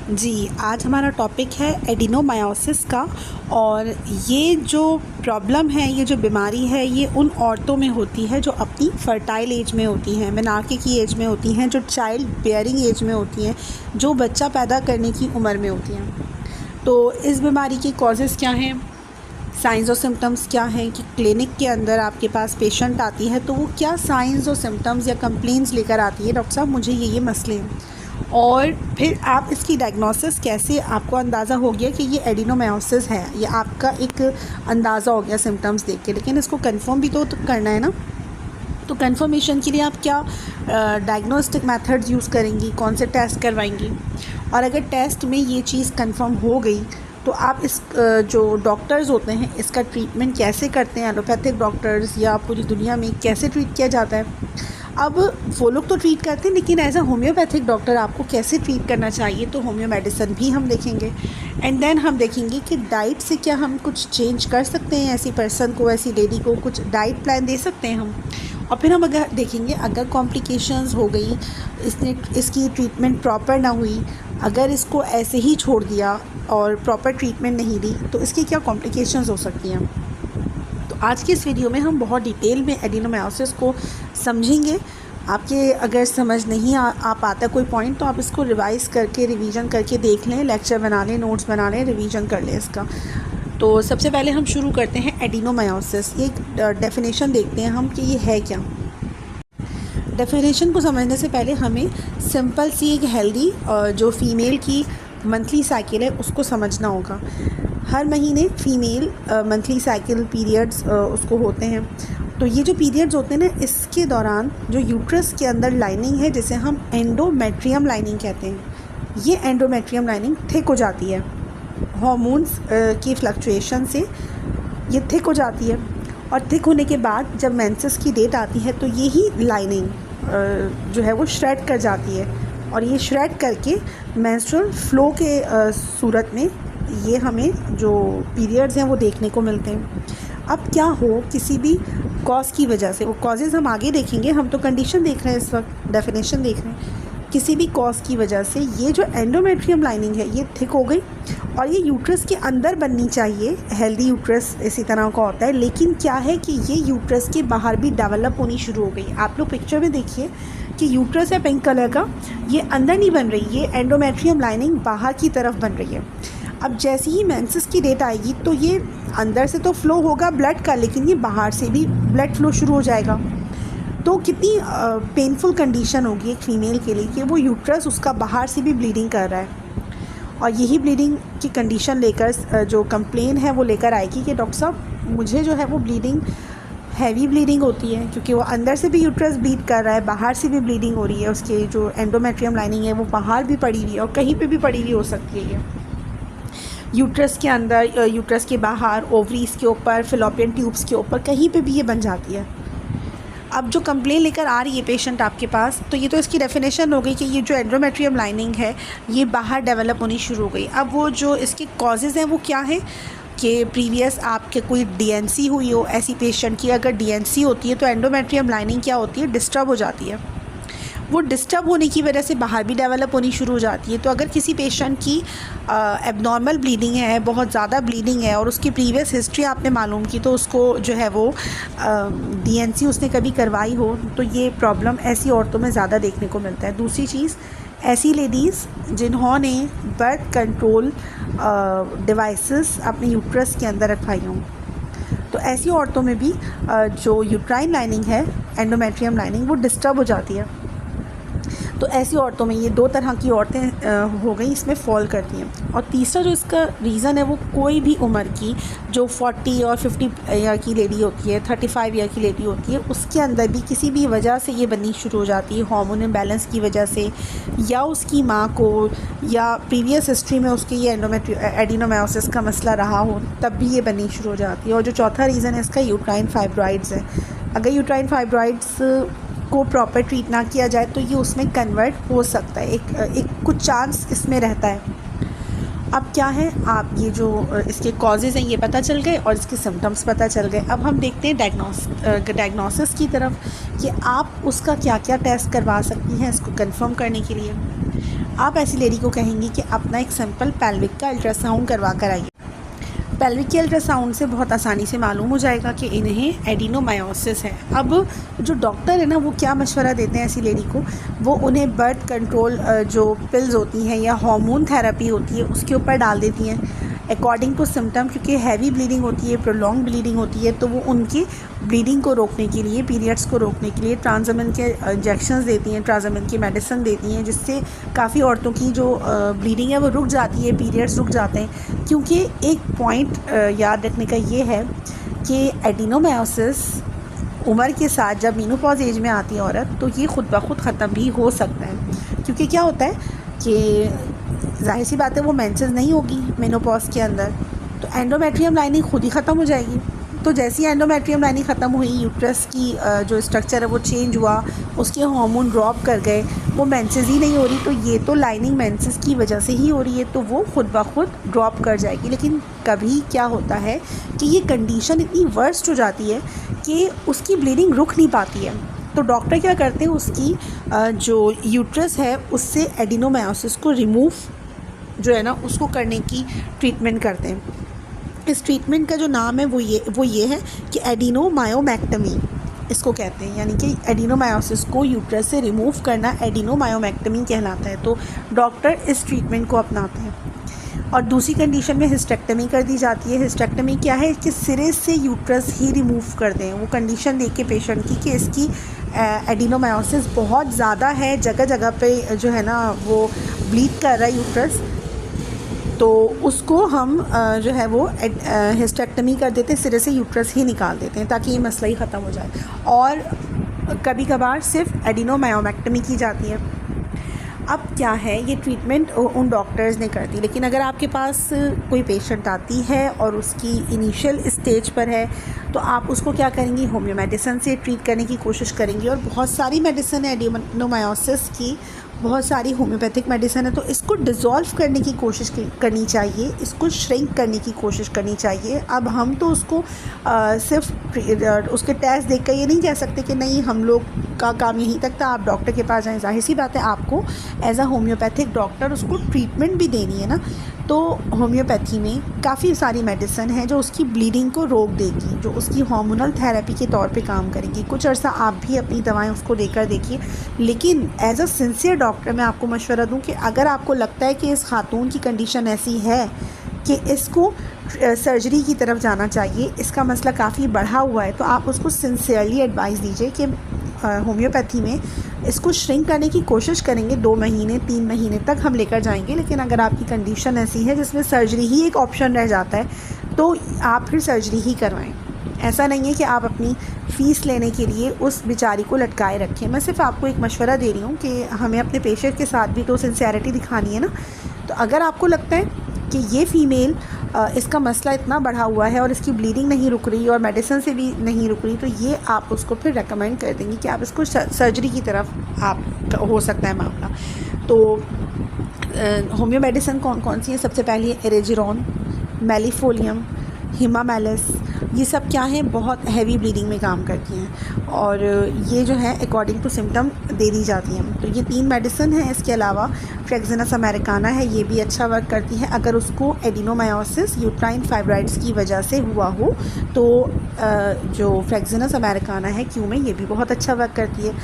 जी, आज हमारा टॉपिक है एडिनोमायोसिस का। और ये जो प्रॉब्लम है, ये जो बीमारी है, ये उन औरतों में होती है जो अपनी फर्टाइल एज में होती हैं, मेनार्के की एज में होती हैं, जो चाइल्ड बेयरिंग एज में होती हैं, जो बच्चा पैदा करने की उम्र में होती हैं। तो इस बीमारी की कॉजेज़ क्या हैं, साइंस और सिम्टम्स क्या हैं, कि क्लिनिक के अंदर आपके पास पेशेंट आती है तो वो क्या साइंस और सिम्टम्स या कंप्लेंट्स लेकर आती है, डॉक्टर साहब मुझे ये मसले हैं। और फिर आप इसकी डायग्नोसिस कैसे, आपको अंदाज़ा हो गया कि ये एडिनोमायोसिस है, ये आपका एक अंदाज़ा हो गया सिम्टम्स देख के, लेकिन इसको कंफर्म भी तो करना है ना। तो कंफर्मेशन के लिए आप क्या डायग्नोस्टिक मेथड्स यूज़ करेंगी, कौन से टेस्ट करवाएंगी। और अगर टेस्ट में ये चीज़ कंफर्म हो गई तो आप इस जो डॉक्टर्स होते हैं इसका ट्रीटमेंट कैसे करते हैं, एलोपैथिक डॉक्टर्स या पूरी दुनिया में कैसे ट्रीट किया जाता है। अब वो लोग तो ट्रीट करते हैं, लेकिन एज अ होम्योपैथिक डॉक्टर आपको कैसे ट्रीट करना चाहिए, तो होम्यो मेडिसिन भी हम देखेंगे। एंड देन हम देखेंगे कि डाइट से क्या हम कुछ चेंज कर सकते हैं, ऐसी पर्सन को, ऐसी लेडी को कुछ डाइट प्लान दे सकते हैं हम। और फिर हम अगर देखेंगे, अगर कॉम्प्लिकेशंस हो गई, इसकी ट्रीटमेंट प्रॉपर ना हुई, अगर इसको ऐसे ही छोड़ दिया और प्रॉपर ट्रीटमेंट नहीं दी, तो इसकी क्या कॉम्प्लिकेशंस हो सकती हैं। तो आज की इस वीडियो में हम बहुत डिटेल में एडिनोमायोसिस को समझेंगे। आपके अगर समझ नहीं आ पाता कोई पॉइंट, तो आप इसको रिवाइज़ करके, रिवीजन करके देख लें, लेक्चर बना लें, नोट्स बना लें, रिवीजन कर लें इसका। तो सबसे पहले हम शुरू करते हैं एडिनोमायोसिस। एक डेफिनेशन देखते हैं हम कि ये है क्या। डेफिनेशन को समझने से पहले हमें सिंपल सी एक हेल्दी जो फीमेल की मंथली साइकिल है उसको समझना होगा। हर महीने फीमेल मंथली साइकिल पीरियड्स उसको होते हैं। तो ये जो पीरियड्स होते हैं ना, इसके दौरान जो यूट्रस के अंदर लाइनिंग है, जिसे हम एंडोमेट्रियम लाइनिंग कहते हैं, ये एंडोमेट्रियम लाइनिंग थिक हो जाती है। हार्मोन्स की फ्लक्चुएशन से ये थिक हो जाती है, और थिक होने के बाद जब मेंसेस की डेट आती है तो यही लाइनिंग जो है वो श्रेड कर जाती है, और ये श्रेड करके मेंस्ट्रुअल फ्लो के सूरत में ये हमें जो पीरियड्स हैं वो देखने को मिलते हैं। अब क्या हो, किसी भी कॉज की वजह से, वो कॉजेज़ हम आगे देखेंगे, हम तो कंडीशन देख रहे हैं इस वक्त, डेफिनेशन देख रहे हैं। किसी भी कॉज की वजह से ये जो एंडोमेट्रियम लाइनिंग है ये थिक हो गई, और ये यूट्रस के अंदर बननी चाहिए। हेल्दी यूट्रस इसी तरह का होता है, लेकिन क्या है कि ये यूट्रस के बाहर भी डेवलप होनी शुरू हो गई। आप लोग पिक्चर में देखिए कि यूट्रस है पिंक कलर का, ये अंदर नहीं बन रही, ये एंडोमेट्रियम लाइनिंग बाहर की तरफ बन रही है। अब जैसे ही मेंसेस की डेट आएगी तो ये अंदर से तो फ्लो होगा ब्लड का, लेकिन ये बाहर से भी ब्लड फ्लो शुरू हो जाएगा। तो कितनी पेनफुल कंडीशन होगी एक फ़ीमेल के लिए कि वो यूट्रस उसका बाहर से भी ब्लीडिंग कर रहा है। और यही ब्लीडिंग की कंडीशन लेकर जो कंप्लेन है वो लेकर आएगी कि डॉक्टर साहब मुझे जो है वो ब्लीडिंग, हैवी ब्लीडिंग होती है, क्योंकि वो अंदर से भी यूट्रस ब्लीड कर रहा है, बाहर से भी ब्लीडिंग हो रही है। उसके जो एंडोमेट्रियम लाइनिंग है वो बाहर भी पड़ी हुई है, और कहीं पे भी पड़ी हुई हो सकती है। ये यूट्रस के अंदर, यूट्रस के बाहर, ओवरीज़ के ऊपर, फिलोपियन ट्यूब्स के ऊपर, कहीं पे भी ये बन जाती है। अब जो कंप्लेन लेकर आ रही है पेशेंट आपके पास, तो ये तो इसकी डेफिनेशन हो गई कि ये जो एंडोमेट्रियम लाइनिंग है ये बाहर डेवलप होनी शुरू हो गई। अब वो जो इसके कॉजेज़ हैं वो क्या हैं कि प्रीवियस आपके कोई डीएनसी हुई हो, ऐसी पेशेंट की अगर डीएनसी होती है तो एंडोमेट्रियम लाइनिंग क्या होती है, डिस्टर्ब हो जाती है। वो डिस्टर्ब होने की वजह से बाहर भी डेवलप होनी शुरू हो जाती है। तो अगर किसी पेशेंट की एबनॉर्मल ब्लीडिंग है, बहुत ज़्यादा ब्लीडिंग है, और उसकी प्रीवियस हिस्ट्री आपने मालूम की, तो उसको जो है वो डीएनसी उसने कभी करवाई हो, तो ये प्रॉब्लम ऐसी औरतों में ज़्यादा देखने को मिलता है। दूसरी चीज़, ऐसी लेडीज़ जिन्होंने बर्थ कंट्रोल डिवाइसेस अपने यूट्रस के अंदर रखवाई हों, तो ऐसी औरतों में भी जो यूट्राइन लाइनिंग है, एंडोमेट्रियम लाइनिंग, वो डिस्टर्ब हो जाती है। तो ऐसी औरतों में ये दो तरह की औरतें हो गई, इसमें फॉल करती हैं। और तीसरा जो इसका रीज़न है वो कोई भी उम्र की, जो 40 और 50 ईयर की लेडी होती है, 35 ईयर की लेडी होती है, उसके अंदर भी किसी भी वजह से ये बननी शुरू हो जाती है, हार्मोन इम्बैलेंस की वजह से, या उसकी माँ को, या प्रीवियस हिस्ट्री में उसके ये एडिनोमायोसिस का मसला रहा हो, तब भी ये बननी शुरू हो जाती है। और जो चौथा रीज़न है इसका, यूट्राइन फाइब्रॉइड्स है। अगर यूट्राइन फाइब्रॉइड्स को प्रॉपर ट्रीट ना किया जाए तो ये उसमें कन्वर्ट हो सकता है, एक कुछ चांस इसमें रहता है। अब क्या है, आप ये जो इसके कॉजेज़ हैं ये पता चल गए और इसके सिम्टम्स पता चल गए। अब हम देखते हैं डायग्नोसिस की तरफ कि आप उसका क्या क्या टेस्ट करवा सकती हैं इसको कंफर्म करने के लिए। आप ऐसी लेडी को कहेंगी कि अपना एक सिंपल पेल्विक का अल्ट्रासाउंड करवा कर आइए। पेल्विक के अल्ट्रासाउंड से बहुत आसानी से मालूम हो जाएगा कि इन्हें एडिनोमायोसिस है। अब जो डॉक्टर है ना, वो क्या मशवरा देते हैं ऐसी लेडी को, वो उन्हें बर्थ कंट्रोल जो पिल्स होती हैं या हार्मोन थेरेपी होती है उसके ऊपर डाल देती हैं अकॉर्डिंग टू सिम्टम, क्योंकि हैवी ब्लीडिंग होती है, प्रोलॉन्ग ब्लीडिंग होती है, तो वो उनकी ब्लीडिंग को रोकने के लिए, पीरियड्स को रोकने के लिए ट्रांसमिन के इंजेक्शंस देती हैं, ट्रांसमिन की मेडिसिन देती हैं, जिससे काफ़ी औरतों की जो ब्लीडिंग है वो रुक जाती है, पीरियड्स रुक जाते हैं। क्योंकि एक पॉइंट याद रखने का ये है कि एडिनोमायोसिस उम्र के साथ जब मेनोपॉज एज में आती है औरत, तो ये ख़ुद ब खुद ख़त्म भी हो सकता है। क्योंकि क्या होता है कि ज़ाहिर सी बात है वो मेंसेस नहीं होगी मेनोपॉज के अंदर, तो एंडोमेट्रियम लाइनिंग खुद ही ख़त्म हो जाएगी। तो जैसे ही एंडोमेट्रियम लाइनिंग ख़त्म हुई, यूट्रस की जो स्ट्रक्चर है वो चेंज हुआ, उसके हार्मोन ड्रॉप कर गए, वो मेंसेस ही नहीं हो रही, तो ये तो लाइनिंग मेंसेस की वजह से ही हो रही है, तो वो खुद ब खुद ड्रॉप कर जाएगी। लेकिन कभी क्या होता है कि ये कंडीशन इतनी वर्स्ट हो जाती है कि उसकी ब्लीडिंग रुक नहीं पाती है, तो डॉक्टर क्या करते हैं, उसकी जो यूट्रस है उससे एडिनोमायोसिस को रिमूव जो है ना उसको करने की ट्रीटमेंट करते हैं। इस ट्रीटमेंट का जो नाम है वो ये है कि एडिनोमायोमेक्टमी इसको कहते हैं, यानी कि एडिनोमायोसिस को यूट्रस से रिमूव करना एडिनोमायोमेक्टमी कहलाता है। तो डॉक्टर इस ट्रीटमेंट को अपनाते हैं। और दूसरी कंडीशन में हिस्टेक्टमी कर दी जाती है। हिस्टेक्टमी क्या है कि सिरे से यूट्रस ही रिमूव कर दें। वो कंडीशन देख के पेशेंट की कि इसकी एडिनोमायोसिस बहुत ज़्यादा है, जगह जगह पे जो है ना वो ब्लीड कर रहा है यूट्रस, तो उसको हम जो है वो हिस्टेक्टमी कर देते हैं, सिरे से यूट्रस ही निकाल देते हैं ताकि ये मसला ही ख़त्म हो जाए। और कभी कभार सिर्फ एडिनोमायोमेक्टमी की जाती है। अब क्या है, ये ट्रीटमेंट उन डॉक्टर्स ने कर दी, लेकिन अगर आपके पास कोई पेशेंट आती है और उसकी इनिशियल स्टेज पर है, तो आप उसको क्या करेंगी, होम्यो मेडिसिन से ट्रीट करने की कोशिश करेंगी। और बहुत सारी मेडिसिन है एडिनोमायोसिस की, बहुत सारी होम्योपैथिक मेडिसिन है, तो इसको डिज़ोल्व करने की कोशिश करनी चाहिए, इसको श्रिंक करने की कोशिश करनी चाहिए। अब हम तो उसको सिर्फ उसके टेस्ट देख कर ये नहीं कह सकते कि नहीं हम लोग का काम यहीं तक था, आप डॉक्टर के पास जाएं। जाहिर सी बात है आपको एज अ होम्योपैथिक डॉक्टर उसको ट्रीटमेंट भी देनी है ना। तो होम्योपैथी में काफ़ी सारी मेडिसिन है जो उसकी ब्लीडिंग को रोक देगी, जो उसकी हार्मोनल थेरेपी के तौर पे काम करेंगी। कुछ अर्सा आप भी अपनी दवाएं उसको देकर देखिए, लेकिन एज अ सिंसियर डॉक्टर मैं आपको मशवरा दूं कि अगर आपको लगता है कि इस खातून की कंडीशन ऐसी है कि इसको सर्जरी की तरफ जाना चाहिए, इसका मसला काफ़ी बढ़ा हुआ है, तो आप उसको सिंसियरली एडवाइस दीजिए कि होम्योपैथी में इसको श्रिंक करने की कोशिश करेंगे, 2 महीने 3 महीने तक हम लेकर जाएंगे। लेकिन अगर आपकी कंडीशन ऐसी है जिसमें सर्जरी ही एक ऑप्शन रह जाता है, तो आप फिर सर्जरी ही करवाएं। ऐसा नहीं है कि आप अपनी फ़ीस लेने के लिए उस बेचारी को लटकाए रखें। मैं सिर्फ आपको एक मशवरा दे रही हूँ कि हमें अपने पेशेंट के साथ भी तो सिंसियरिटी दिखानी है ना। तो अगर आपको लगता है कि ये फ़ीमेल इसका मसला इतना बढ़ा हुआ है और इसकी ब्लीडिंग नहीं रुक रही और मेडिसिन से भी नहीं रुक रही, तो ये आप उसको फिर रेकमेंड कर देंगे कि आप इसको सर्जरी की तरफ आप हो सकता है मामला। तो होम्यो मेडिसिन कौन कौन सी है, सबसे पहली है एरेजिरोन, मेलिफोलियम, हिमामेलिस। ये सब क्या है, बहुत हैवी ब्लीडिंग में काम करती हैं और ये जो है अकॉर्डिंग टू सिम्टम दे दी जाती हैं। तो ये 3 मेडिसिन हैं। इसके अलावा फ्रेक्सिनस अमेरिकाना है, ये भी अच्छा वर्क करती है अगर उसको एडिनोमायोसिस यूट्राइन फाइब्राइड्स की वजह से हुआ हो। तो जो फ्रेक्सिनस अमेरिकाना है क्यू में, ये भी बहुत अच्छा वर्क करती है।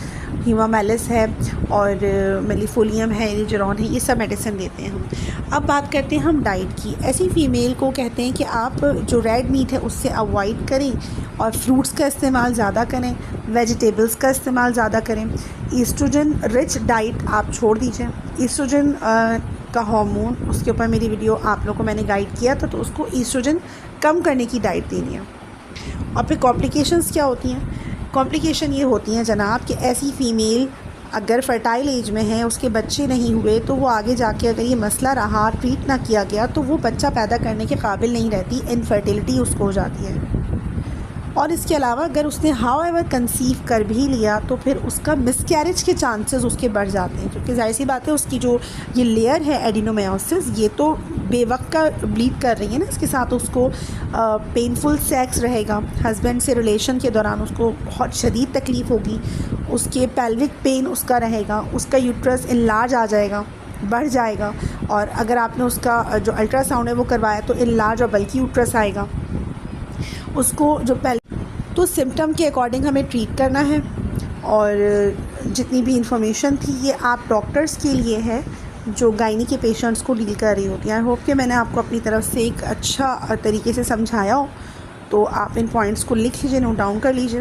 हिमामेलिस है और मेलिफोलियम है, एरेजिरोन है, ये सब मेडिसिन देते हैं हम। अब बात करते हैं हम डाइट की। ऐसी फ़ीमेल को कहते हैं कि आप जो रेड मीट है उससे अवॉइड करें और फ्रूट्स का इस्तेमाल ज़्यादा करें, वेजिटेबल्स का इस्तेमाल ज़्यादा करें। ईस्ट्रोजन रिच डाइट आप छोड़ दीजिए। ईस्ट्रोजन का हार्मोन, उसके ऊपर मेरी वीडियो आप लोगों को मैंने गाइड किया था, तो उसको ईस्ट्रोजन कम करने की डाइट देनी है। और फिर कॉम्प्लिकेशंस क्या होती हैं, कॉम्प्लिकेशन ये होती हैं जनाब कि ऐसी फ़ीमेल अगर फर्टाइल एज में है, उसके बच्चे नहीं हुए, तो वो आगे जाके अगर ये मसला रहा, ट्रीट ना किया गया, तो वो बच्चा पैदा करने के काबिल नहीं रहती, इनफर्टिलिटी उसको हो जाती है। और इसके अलावा अगर उसने हाउ एवर कंसीव कर भी लिया, तो फिर उसका मिसकैरेज के चांसेस उसके बढ़ जाते हैं, क्योंकि जाहिर सी बात है उसकी जो ये लेयर है एडिनोमायोसिस, ये तो बेवक्त का ब्लीड कर रही है ना, इसके साथ उसको पेनफुल सेक्स रहेगा, हस्बैंड से रिलेशन के दौरान उसको बहुत शदीद तकलीफ़ होगी, उसके पेल्विक पेन उसका रहेगा, उसका यूट्रस इनलार्ज आ जाएगा, बढ़ जाएगा। और अगर आपने उसका जो अल्ट्रासाउंड है वो करवाया तो इनलार्ज और बल्कि यूट्रस आएगा। उसको जो पहले तो सिम्टम के अकॉर्डिंग हमें ट्रीट करना है। और जितनी भी इंफॉर्मेशन थी ये आप डॉक्टर्स के लिए है जो गायनी के पेशेंट्स को डील कर रही होती हैं। आई होप कि मैंने आपको अपनी तरफ से एक अच्छा तरीके से समझाया हो। तो आप इन पॉइंट्स को लिख लीजिए, नोट डाउन कर लीजिए।